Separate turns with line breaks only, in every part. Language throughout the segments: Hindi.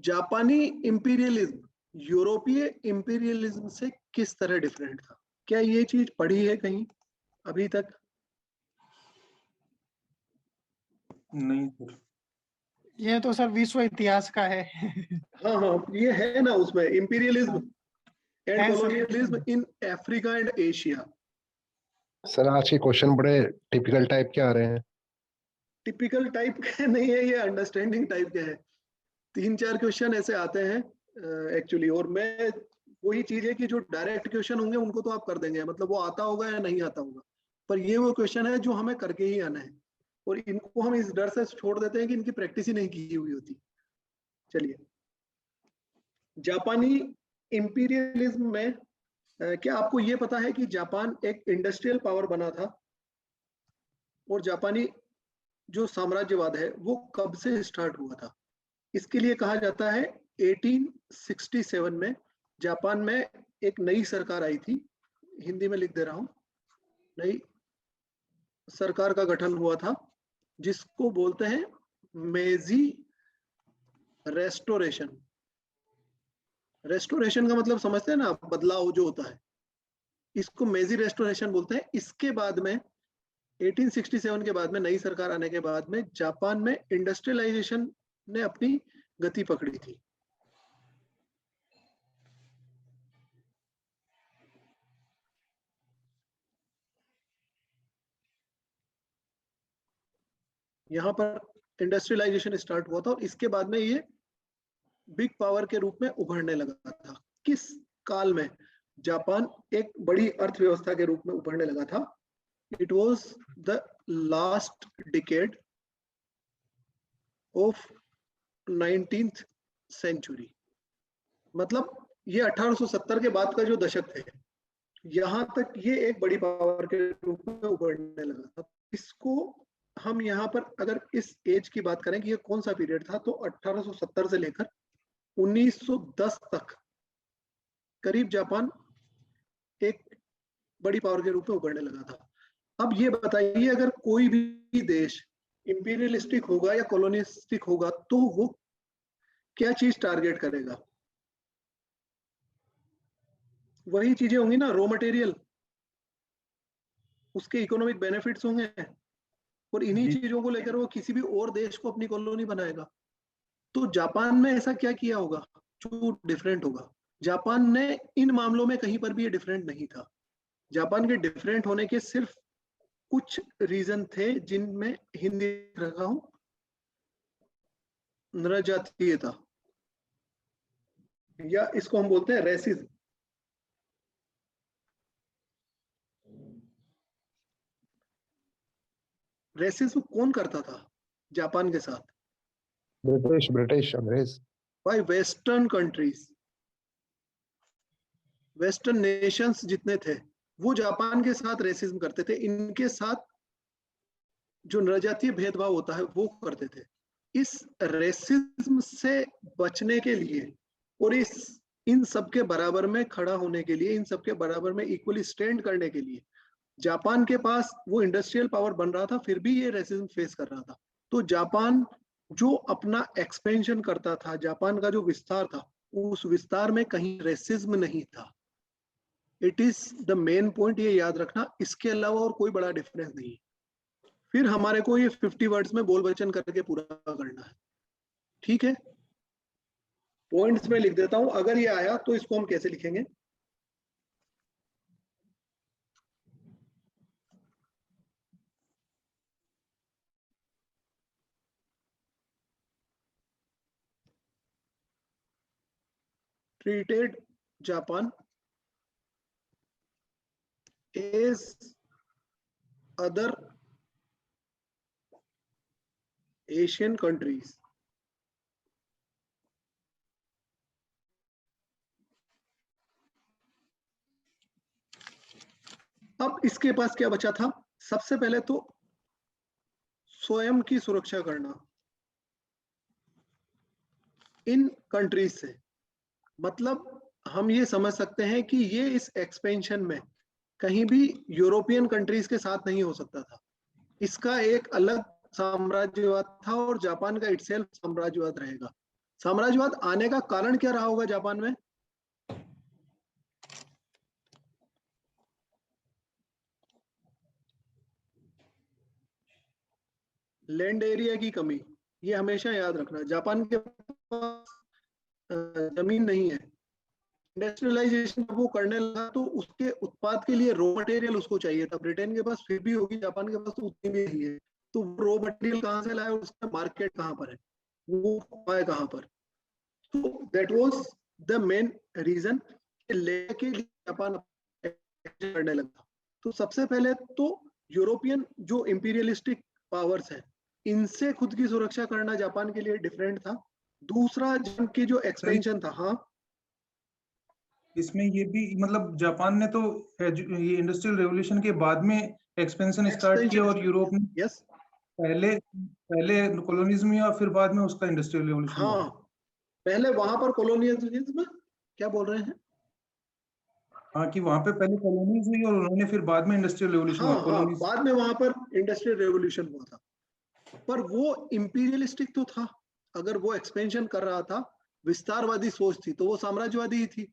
जापानी इंपीरियलिज्म यूरोपीय इंपीरियलिज्म से किस तरह डिफरेंट था? क्या ये चीज पढ़ी है कहीं अभी तक?
नहीं सर।
ये तो सर विश्व इतिहास का है।
हाँ हाँ, ये है ना उसमें, इंपीरियलिज्म एंड
है sir.
Colonialism in Africa and Asia.
Sir आज के क्वेश्चन बड़े टिपिकल टाइप के आ रहे हैं।
टिपिकल टाइप के नहीं है, ये अंडरस्टैंडिंग टाइप के हैं। 3-4 क्वेश्चन ऐसे आते हैं एक्चुअली, और मैं वही चीज है कि जो डायरेक्ट क्वेश्चन होंगे उनको तो आप कर देंगे, मतलब वो आता होगा या नहीं आता होगा, पर ये वो क्वेश्चन है जो हमें करके ही आना है, और इनको हम इस डर से छोड़ देते हैं कि इनकी प्रैक्टिस ही नहीं की हुई होती। चलिए, जापानी इंपीरियलिज्म में क्या आपको ये पता है कि जापान एक इंडस्ट्रियल पावर बना था, और जापानी जो साम्राज्यवाद है वो कब से स्टार्ट हुआ था? इसके लिए कहा जाता है 1867 में जापान में एक नई सरकार आई थी, हिंदी में लिख दे रहा हूं, नई सरकार का गठन हुआ था, जिसको बोलते हैं मेजी रेस्टोरेशन। रेस्टोरेशन का मतलब समझते हैं ना, बदलाव जो होता है, इसको मेजी रेस्टोरेशन बोलते हैं। इसके बाद में 1867 के बाद में, नई सरकार आने के बाद में, जापान में इंडस्ट्रियलाइजेशन ने अपनी गति पकड़ी थी। यहां पर इंडस्ट्रियलाइजेशन स्टार्ट हुआ था, और इसके बाद में ये बिग पावर के रूप में उभरने लगा था। किस काल में जापान एक बड़ी अर्थव्यवस्था के रूप में उभरने लगा था? It was the last decade of 19th century, मतलब ये 1870 के बाद का जो दशक थे, यहां तक ये एक बड़ी पावर के रूप में उभरने लगा था। इसको हम यहाँ पर अगर इस एज की बात करें कि ये कौन सा पीरियड था, तो 1870 से लेकर 1910 तक करीब जापान एक बड़ी पावर के रूप में उभरने लगा था। अब ये बताइए, अगर कोई भी देश इंपीरियलिस्टिक होगा या कॉलोनिस्टिक होगा तो वो क्या चीज टारगेट करेगा? वही चीजें होंगी ना, रॉ मटेरियल, उसके इकोनॉमिक बेनिफिट्स होंगे, और इन्हीं चीजों को लेकर वो किसी भी और देश को अपनी कॉलोनी बनाएगा। तो जापान में ऐसा क्या किया होगा जो डिफरेंट होगा? जापान ने इन मामलों में कहीं पर भी ये डिफरेंट नहीं था। जापान के डिफरेंट होने के सिर्फ कुछ रीजन थे, जिनमें हिंदी रखा हूं, नरजातीयता, या इसको हम बोलते हैं रेसिज्म। रेसिज्म कौन करता था जापान के साथ?
ब्रिटिश अंग्रेज।
Bye western countries, western Nations जितने थे वो जापान के साथ रेसिज्म करते थे, इनके साथ जो नरजातीय भेदभाव होता है वो करते थे। इस रेसिज्म से बचने के लिए और इन सबके बराबर में खड़ा होने के लिए, इन सबके बराबर में इक्वली स्टैंड करने के लिए, जापान के पास वो इंडस्ट्रियल पावर बन रहा था, फिर भी ये रेसिज्म फेस कर रहा था। तो जापान जो अपना एक्सपेंशन करता था, जापान का जो विस्तार था, उस विस्तार में कहीं रेसिज्म नहीं था। It is the main point, ये याद रखना, इसके अलावा और कोई बड़ा डिफरेंस नहीं। फिर हमारे को ये 50 वर्ड्स में बोल वचन करके पूरा करना है, ठीक है? पॉइंट्स में लिख देता हूं, अगर ये आया तो इसको हम कैसे लिखेंगे? treated Japan as other Asian countries. अब इसके पास क्या बचा था? सबसे पहले तो स्वयं की सुरक्षा करना इन कंट्रीज से। मतलब हम ये समझ सकते हैं कि ये इस एक्सपेंशन में कहीं भी यूरोपियन कंट्रीज के साथ नहीं हो सकता था। इसका एक अलग साम्राज्यवाद था और जापान का इटसेल्फ साम्राज्यवाद रहेगा। साम्राज्यवाद आने का कारण क्या रहा होगा जापान में? लैंड एरिया की कमी, ये हमेशा याद रखना। जापान के पास जमीन नहीं है। इंडस्ट्रियलाइजेशन जब वो करने लगा तो उसके उत्पाद के लिए रॉ मटेरियल उसको चाहिए था। ब्रिटेन के पास फिर भी होगी, जापान के पास तो उतनी भी नहीं है। तो रॉ मटेरियल कहाँ से लाया और उसका मार्केट कहाँ पर है, वो पाए कहाँ पर? तो that was the main reason लेके जापान करने लगा। तो सबसे पहले तो यूरोपियन जो इंपीरियलिस्टिक पावर्स है, इनसे खुद की सुरक्षा करना जापान के लिए डिफरेंट था। दूसरा जंग की जो एक्सपेंशन था, हाँ
इसमें ये भी मतलब जापान ने तो ये इंडस्ट्रियल रेवोल्यूशन के बाद में एक्सपेंशन स्टार्ट किया और यूरोप ने
यस
पहले कॉलोनिज्म या फिर बाद में उसका इंडस्ट्रियल रेवोल्यूशन
हाँ, पहले वहां पर कॉलोनियलिज्म, क्या बोल रहे हैं?
हाँ, कि वहां पे पहले कॉलोनीज हुई और उन्होंने फिर बाद में इंडस्ट्रियल रेवोल्यूशन
हाँ
हुआ।
हाँ, बाद में वहां पर इंडस्ट्रियल रेवोल्यूशन हुआ था। पर वो इंपीरियलिस्टिक तो था। अगर वो एक्सपेंशन कर रहा था, विस्तारवादी सोच थी, तो वो साम्राज्यवादी ही थी।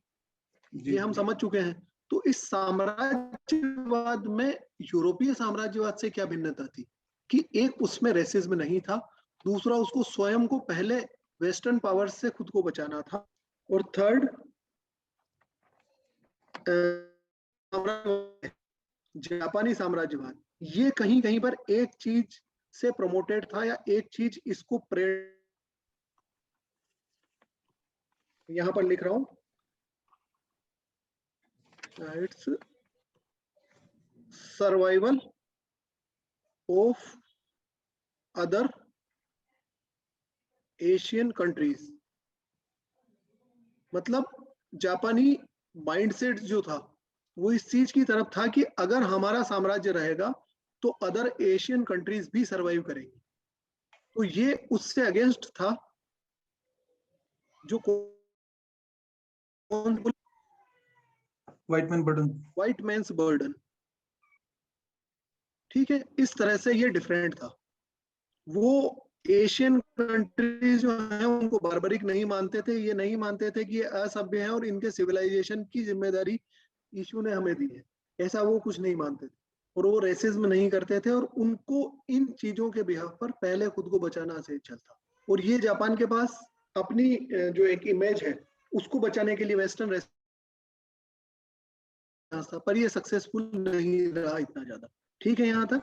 ये हम समझ चुके हैं। तो इस साम्राज्यवाद में यूरोपीय साम्राज्यवाद से क्या भिन्नता थी कि एक उसमें रेसिज्म नहीं था, दूसरा उसको स्वयं को पहले वेस्टर्न पावर्स से खुद को बचाना था, और थर्ड जापानी साम्राज्यवाद ये कहीं कहीं पर एक चीज से प्रमोटेड था या एक चीज इसको यहां पर लिख रहा हूं, it's survival of other Asian countries. मतलब जापानी माइंडसेट जो था वो इस चीज की तरफ था कि अगर हमारा साम्राज्य रहेगा तो अदर एशियन कंट्रीज भी सरवाइव करेंगी। तो ये उससे अगेंस्ट था जो व्हाइट मैन्स बर्डन। ठीक है, इस तरह से ये डिफरेंट था। वो एशियन कंट्रीज जो है उनको बार्बरिक नहीं मानते थे, ये नहीं मानते थे कि ये असभ्य हैं और इनके सिविलाइजेशन की जिम्मेदारी ईशु ने हमें दी है, ऐसा वो कुछ नहीं मानते थे। और वो रेसिज्म नहीं करते थे और उनको इन चीजों के बिहाफ पर पहले खुद को बचाना सही चलता। और ये जापान के पास अपनी जो एक इमेज है उसको बचाने के लिए वेस्टर्न रेसिज्म, पर ये सक्सेसफुल नहीं रहा इतना ज्यादा। ठीक है यहाँ तक?